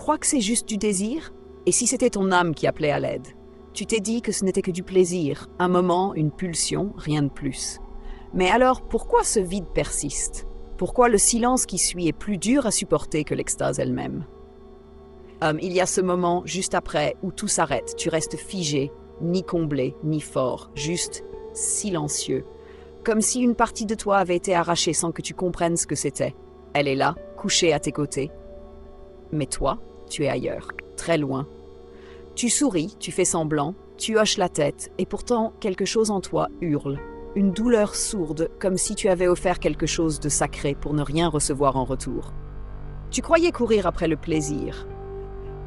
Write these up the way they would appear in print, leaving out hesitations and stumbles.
crois que c'est juste du désir? Et si c'était ton âme qui appelait à l'aide? Tu t'es dit que ce n'était que du plaisir, un moment, une pulsion, rien de plus. Mais alors, pourquoi ce vide persiste? Pourquoi le silence qui suit est plus dur à supporter que l'extase elle-même? Il y a ce moment, juste après, où tout s'arrête. Tu restes figé, ni comblé, ni fort, juste silencieux. Comme si une partie de toi avait été arrachée sans que tu comprennes ce que c'était. Elle est là, couchée à tes côtés. Mais toi, tu es ailleurs, très loin. Tu souris, tu fais semblant, tu hoches la tête, et pourtant quelque chose en toi hurle. Une douleur sourde, comme si tu avais offert quelque chose de sacré pour ne rien recevoir en retour. Tu croyais courir après le plaisir.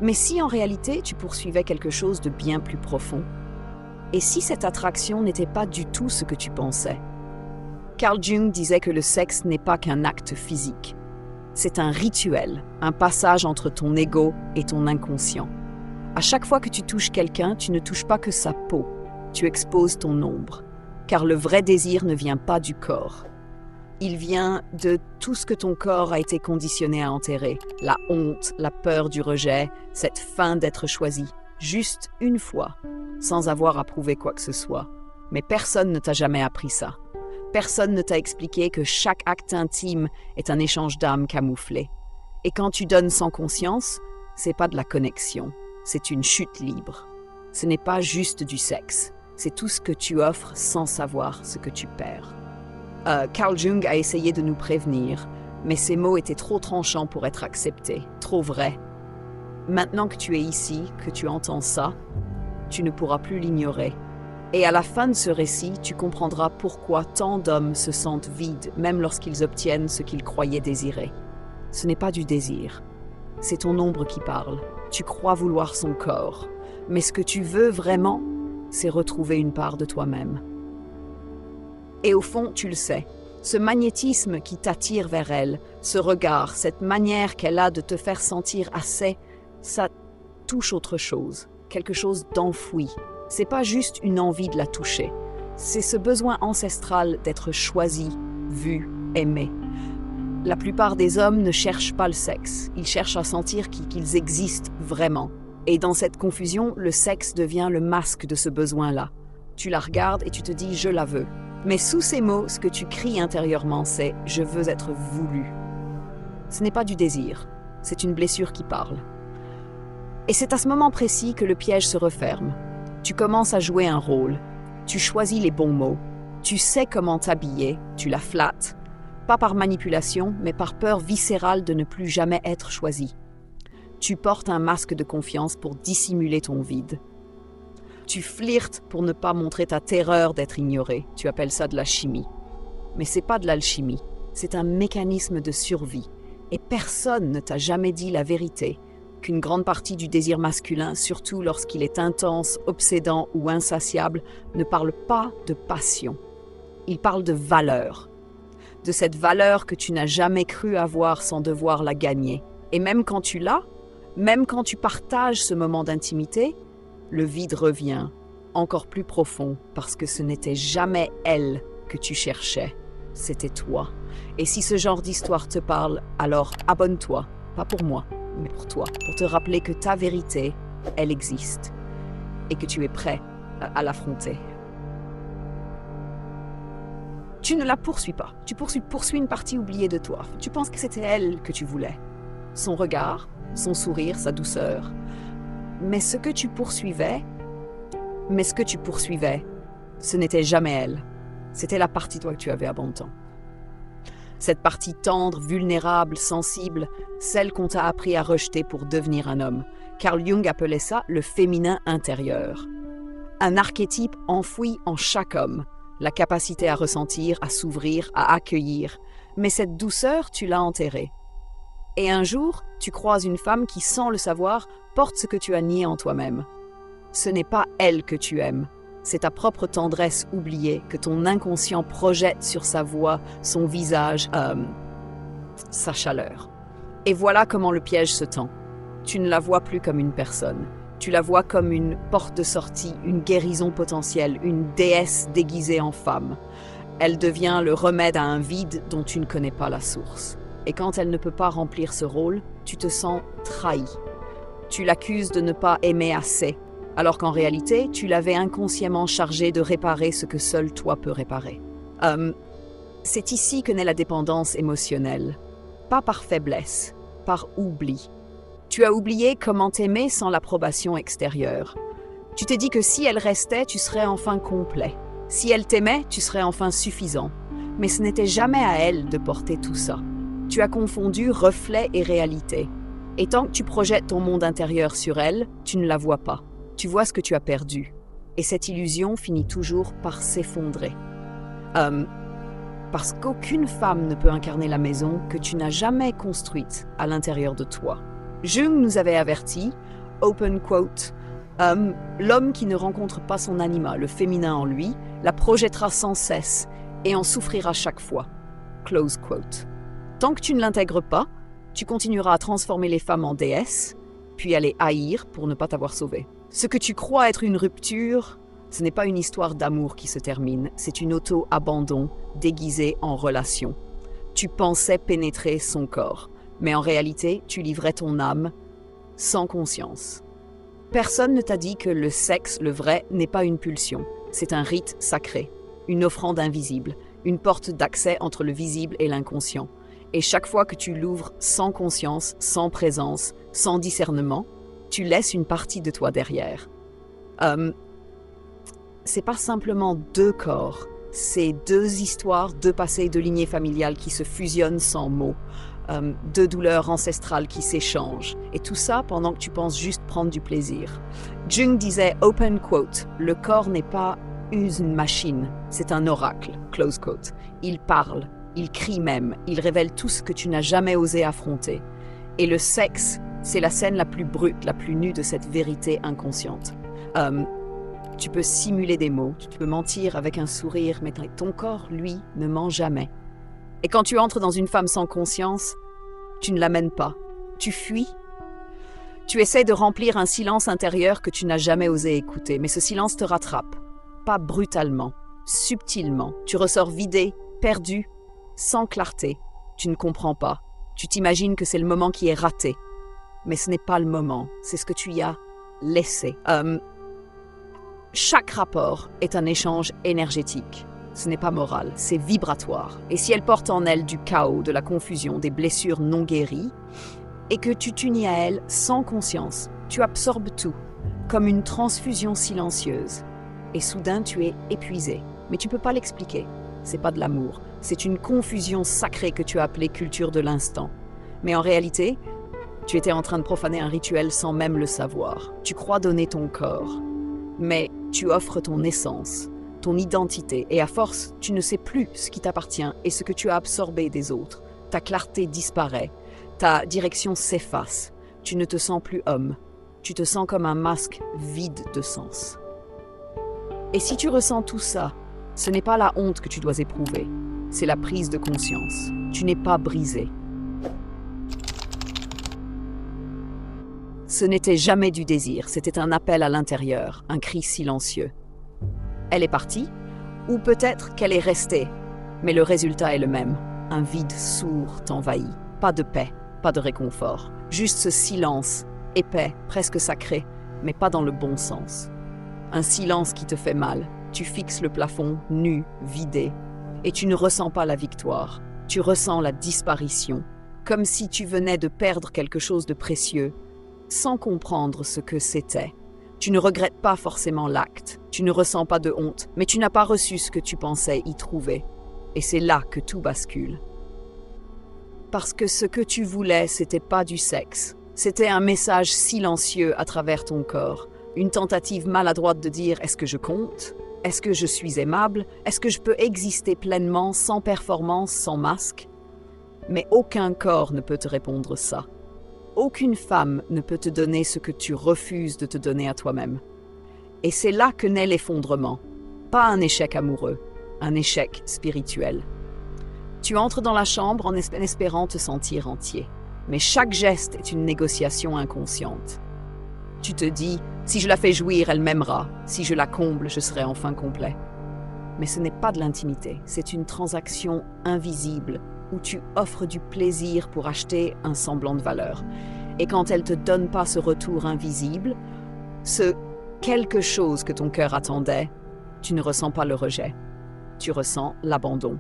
Mais si en réalité tu poursuivais quelque chose de bien plus profond? Et si cette attraction n'était pas du tout ce que tu pensais? Carl Jung disait que le sexe n'est pas qu'un acte physique. C'est un rituel, un passage entre ton ego et ton inconscient. À chaque fois que tu touches quelqu'un, tu ne touches pas que sa peau, tu exposes ton ombre. Car le vrai désir ne vient pas du corps. Il vient de tout ce que ton corps a été conditionné à enterrer. La honte, la peur du rejet, cette faim d'être choisi. Juste une fois, sans avoir à prouver quoi que ce soit. Mais personne ne t'a jamais appris ça. Personne ne t'a expliqué que chaque acte intime est un échange d'âme camouflé. Et quand tu donnes sans conscience, c'est pas de la connexion, c'est une chute libre. Ce n'est pas juste du sexe, c'est tout ce que tu offres sans savoir ce que tu perds. Carl Jung a essayé de nous prévenir, mais ces mots étaient trop tranchants pour être acceptés, trop vrais. Maintenant que tu es ici, que tu entends ça, tu ne pourras plus l'ignorer. Et à la fin de ce récit, tu comprendras pourquoi tant d'hommes se sentent vides, même lorsqu'ils obtiennent ce qu'ils croyaient désirer. Ce n'est pas du désir, c'est ton ombre qui parle. Tu crois vouloir son corps, mais ce que tu veux vraiment, c'est retrouver une part de toi-même. Et au fond, tu le sais, ce magnétisme qui t'attire vers elle, ce regard, cette manière qu'elle a de te faire sentir assez, ça touche autre chose, quelque chose d'enfoui. C'est pas juste une envie de la toucher, c'est ce besoin ancestral d'être choisi, vu, aimé. La plupart des hommes ne cherchent pas le sexe, ils cherchent à sentir qu'ils existent vraiment. Et dans cette confusion, le sexe devient le masque de ce besoin-là. Tu la regardes et tu te dis « je la veux ». Mais sous ces mots, ce que tu cries intérieurement, c'est « je veux être voulu ». Ce n'est pas du désir, c'est une blessure qui parle. Et c'est à ce moment précis que le piège se referme. Tu commences à jouer un rôle, tu choisis les bons mots, tu sais comment t'habiller, tu la flattes, pas par manipulation, mais par peur viscérale de ne plus jamais être choisi. Tu portes un masque de confiance pour dissimuler ton vide. Tu flirtes pour ne pas montrer ta terreur d'être ignoré. Tu appelles ça de la chimie. Mais c'est pas de l'alchimie, c'est un mécanisme de survie. Et personne ne t'a jamais dit la vérité, qu'une grande partie du désir masculin, surtout lorsqu'il est intense, obsédant ou insatiable, ne parle pas de passion. Il parle de valeur. De cette valeur que tu n'as jamais cru avoir sans devoir la gagner. Et même quand tu l'as, même quand tu partages ce moment d'intimité, le vide revient, encore plus profond, parce que ce n'était jamais elle que tu cherchais, c'était toi. Et si ce genre d'histoire te parle, alors abonne-toi, pas pour moi, mais pour toi, pour te rappeler que ta vérité, elle existe, et que tu es prêt à l'affronter. Tu ne la poursuis pas, tu poursuis une partie oubliée de toi. Tu penses que c'était elle que tu voulais. Son regard, son sourire, sa douceur. Mais ce que tu poursuivais, ce n'était jamais elle. C'était la partie de toi que tu avais abandonnée. Cette partie tendre, vulnérable, sensible, celle qu'on t'a appris à rejeter pour devenir un homme. Carl Jung appelait ça le féminin intérieur. Un archétype enfoui en chaque homme, la capacité à ressentir, à s'ouvrir, à accueillir. Mais cette douceur, tu l'as enterrée. Et un jour, tu croises une femme qui, sans le savoir, porte ce que tu as nié en toi-même. Ce n'est pas elle que tu aimes, c'est ta propre tendresse oubliée que ton inconscient projette sur sa voix, son visage, sa chaleur. Et voilà comment le piège se tend. Tu ne la vois plus comme une personne. Tu la vois comme une porte de sortie, une guérison potentielle, une déesse déguisée en femme. Elle devient le remède à un vide dont tu ne connais pas la source. Et quand elle ne peut pas remplir ce rôle, tu te sens trahi. Tu l'accuses de ne pas aimer assez, alors qu'en réalité, tu l'avais inconsciemment chargé de réparer ce que seul toi peux réparer. C'est ici que naît la dépendance émotionnelle. Pas par faiblesse, par oubli. Tu as oublié comment t'aimer sans l'approbation extérieure. Tu t'es dit que si elle restait, tu serais enfin complet. Si elle t'aimait, tu serais enfin suffisant. Mais ce n'était jamais à elle de porter tout ça. Tu as confondu reflet et réalité. Et tant que tu projettes ton monde intérieur sur elle, tu ne la vois pas. Tu vois ce que tu as perdu. Et cette illusion finit toujours par s'effondrer. Parce qu'aucune femme ne peut incarner la maison que tu n'as jamais construite à l'intérieur de toi. Jung nous avait averti, open quote, l'homme qui ne rencontre pas son anima, le féminin en lui, la projettera sans cesse et en souffrira chaque fois. Close quote. Tant que tu ne l'intègres pas, tu continueras à transformer les femmes en déesses, puis à les haïr pour ne pas t'avoir sauvée. Ce que tu crois être une rupture, ce n'est pas une histoire d'amour qui se termine, c'est une auto-abandon déguisée en relation. Tu pensais pénétrer son corps, mais en réalité, tu livrais ton âme sans conscience. Personne ne t'a dit que le sexe, le vrai, n'est pas une pulsion. C'est un rite sacré, une offrande invisible, une porte d'accès entre le visible et l'inconscient. Et chaque fois que tu l'ouvres sans conscience, sans présence, sans discernement, tu laisses une partie de toi derrière. C'est pas simplement deux corps, c'est deux histoires, deux passés, deux lignées familiales qui se fusionnent sans mots, deux douleurs ancestrales qui s'échangent. Et tout ça pendant que tu penses juste prendre du plaisir. Jung disait, open quote, le corps n'est pas une machine, c'est un oracle, close quote. Il parle. Il crie même, il révèle tout ce que tu n'as jamais osé affronter. Et le sexe, c'est la scène la plus brute, la plus nue de cette vérité inconsciente. Tu peux simuler des mots, tu peux mentir avec un sourire, mais ton corps, lui, ne ment jamais. Et quand tu entres dans une femme sans conscience, tu ne l'amènes pas, tu fuis. Tu essaies de remplir un silence intérieur que tu n'as jamais osé écouter, mais ce silence te rattrape. Pas brutalement, subtilement. Tu ressors vidé, perdu, sans clarté. Tu ne comprends pas. Tu t'imagines que c'est le moment qui est raté. Mais ce n'est pas le moment, c'est ce que tu y as laissé. Chaque rapport est un échange énergétique. Ce n'est pas moral, c'est vibratoire. Et si elle porte en elle du chaos, de la confusion, des blessures non guéries, et que tu t'unis à elle sans conscience, tu absorbes tout, comme une transfusion silencieuse. Et soudain, tu es épuisé. Mais tu ne peux pas l'expliquer. C'est pas de l'amour. C'est une confusion sacrée que tu as appelée culture de l'instant. Mais en réalité, tu étais en train de profaner un rituel sans même le savoir. Tu crois donner ton corps, mais tu offres ton essence, ton identité, et à force, tu ne sais plus ce qui t'appartient et ce que tu as absorbé des autres. Ta clarté disparaît, ta direction s'efface, tu ne te sens plus homme, tu te sens comme un masque vide de sens. Et si tu ressens tout ça, ce n'est pas la honte que tu dois éprouver, c'est la prise de conscience. Tu n'es pas brisé. Ce n'était jamais du désir, c'était un appel à l'intérieur, un cri silencieux. Elle est partie, ou peut-être qu'elle est restée, mais le résultat est le même. Un vide sourd t'envahit. Pas de paix, pas de réconfort. Juste ce silence, épais, presque sacré, mais pas dans le bon sens. Un silence qui te fait mal. Tu fixes le plafond, nu, vidé, et tu ne ressens pas la victoire. Tu ressens la disparition, comme si tu venais de perdre quelque chose de précieux, sans comprendre ce que c'était. Tu ne regrettes pas forcément l'acte, tu ne ressens pas de honte, mais tu n'as pas reçu ce que tu pensais y trouver. Et c'est là que tout bascule. Parce que ce que tu voulais, c'était pas du sexe. C'était un message silencieux à travers ton corps. Une tentative maladroite de dire « est-ce que je compte ? Est-ce que je suis aimable ? Est-ce que je peux exister pleinement, sans performance, sans masque ?» Mais aucun corps ne peut te répondre ça. Aucune femme ne peut te donner ce que tu refuses de te donner à toi-même. Et c'est là que naît l'effondrement. Pas un échec amoureux, un échec spirituel. Tu entres dans la chambre en espérant te sentir entier. Mais chaque geste est une négociation inconsciente. Tu te dis, si je la fais jouir, elle m'aimera. Si je la comble, je serai enfin complet. Mais ce n'est pas de l'intimité, c'est une transaction invisible où tu offres du plaisir pour acheter un semblant de valeur. Et quand elle ne te donne pas ce retour invisible, ce quelque chose que ton cœur attendait, tu ne ressens pas le rejet. Tu ressens l'abandon.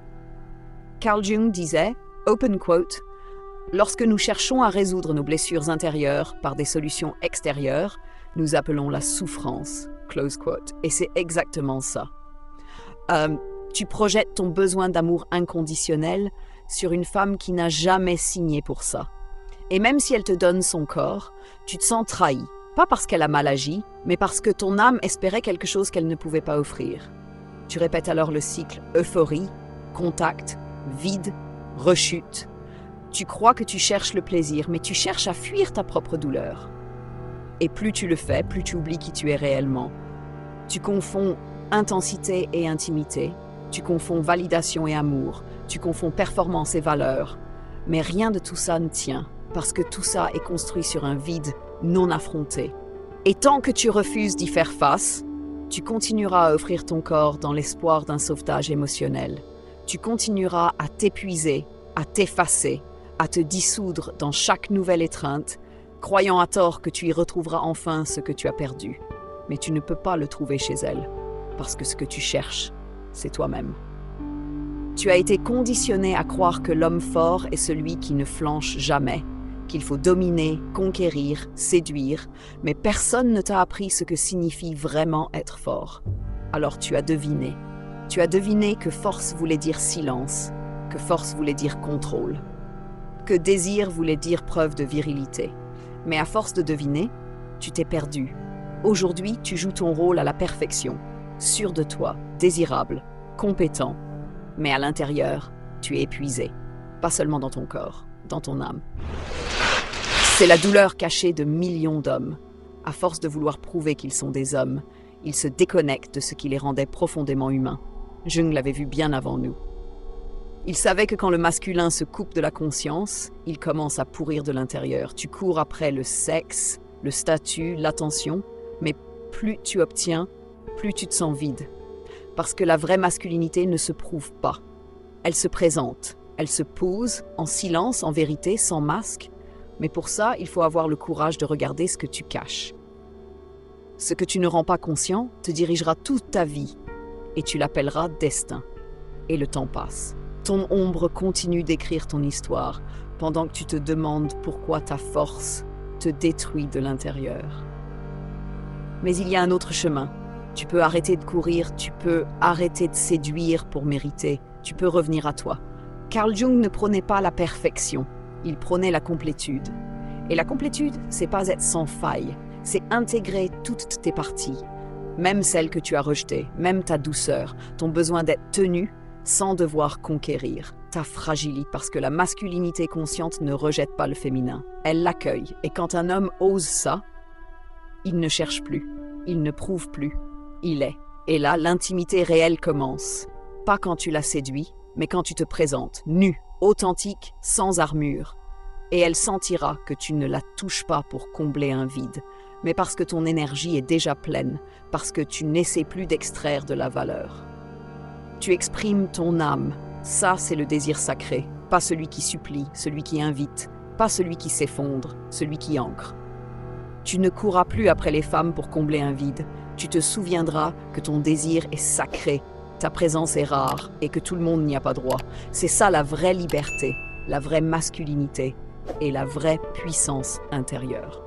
Carl Jung disait, open quote, « Lorsque nous cherchons à résoudre nos blessures intérieures par des solutions extérieures, nous appelons la souffrance. » Close quote. Et c'est exactement ça. Tu projettes ton besoin d'amour inconditionnel sur une femme qui n'a jamais signé pour ça. Et même si elle te donne son corps, tu te sens trahi. Pas parce qu'elle a mal agi, mais parce que ton âme espérait quelque chose qu'elle ne pouvait pas offrir. Tu répètes alors le cycle euphorie, contact, vide, rechute. Tu crois que tu cherches le plaisir, mais tu cherches à fuir ta propre douleur. Et plus tu le fais, plus tu oublies qui tu es réellement. Tu confonds intensité et intimité. Tu confonds validation et amour. Tu confonds performance et valeur. Mais rien de tout ça ne tient, parce que tout ça est construit sur un vide non affronté. Et tant que tu refuses d'y faire face, tu continueras à offrir ton corps dans l'espoir d'un sauvetage émotionnel. Tu continueras à t'épuiser, à t'effacer, à te dissoudre dans chaque nouvelle étreinte, croyant à tort que tu y retrouveras enfin ce que tu as perdu. Mais tu ne peux pas le trouver chez elle, parce que ce que tu cherches, c'est toi-même. Tu as été conditionné à croire que l'homme fort est celui qui ne flanche jamais, qu'il faut dominer, conquérir, séduire, mais personne ne t'a appris ce que signifie vraiment être fort. Alors tu as deviné. Tu as deviné que force voulait dire silence, que force voulait dire contrôle, que désir voulait dire preuve de virilité. Mais à force de deviner, tu t'es perdu. Aujourd'hui, tu joues ton rôle à la perfection, sûr de toi, désirable, compétent. Mais à l'intérieur, tu es épuisé, pas seulement dans ton corps, dans ton âme. C'est la douleur cachée de millions d'hommes. À force de vouloir prouver qu'ils sont des hommes, ils se déconnectent de ce qui les rendait profondément humains. Jung l'avait vu bien avant nous. Il savait que quand le masculin se coupe de la conscience, il commence à pourrir de l'intérieur. Tu cours après le sexe, le statut, l'attention, mais plus tu obtiens, plus tu te sens vide. Parce que la vraie masculinité ne se prouve pas. Elle se présente, elle se pose, en silence, en vérité, sans masque. Mais pour ça, il faut avoir le courage de regarder ce que tu caches. Ce que tu ne rends pas conscient te dirigera toute ta vie, et tu l'appelleras destin. Et le temps passe. Ton ombre continue d'écrire ton histoire, pendant que tu te demandes pourquoi ta force te détruit de l'intérieur. Mais il y a un autre chemin. Tu peux arrêter de courir, tu peux arrêter de séduire pour mériter, tu peux revenir à toi. Carl Jung ne prônait pas la perfection, il prônait la complétude. Et la complétude, c'est pas être sans faille, c'est intégrer toutes tes parties, même celles que tu as rejetées, même ta douceur, ton besoin d'être tenu sans devoir conquérir, ta fragilité, parce que la masculinité consciente ne rejette pas le féminin, elle l'accueille. Et quand un homme ose ça, il ne cherche plus, il ne prouve plus, il est. Et là, l'intimité réelle commence. Pas quand tu la séduis, mais quand tu te présentes, nu, authentique, sans armure. Et elle sentira que tu ne la touches pas pour combler un vide, mais parce que ton énergie est déjà pleine, parce que tu n'essaies plus d'extraire de la valeur. Tu exprimes ton âme, ça c'est le désir sacré, pas celui qui supplie, celui qui invite, pas celui qui s'effondre, celui qui ancre. Tu ne courras plus après les femmes pour combler un vide, tu te souviendras que ton désir est sacré, ta présence est rare et que tout le monde n'y a pas droit. C'est ça la vraie liberté, la vraie masculinité et la vraie puissance intérieure.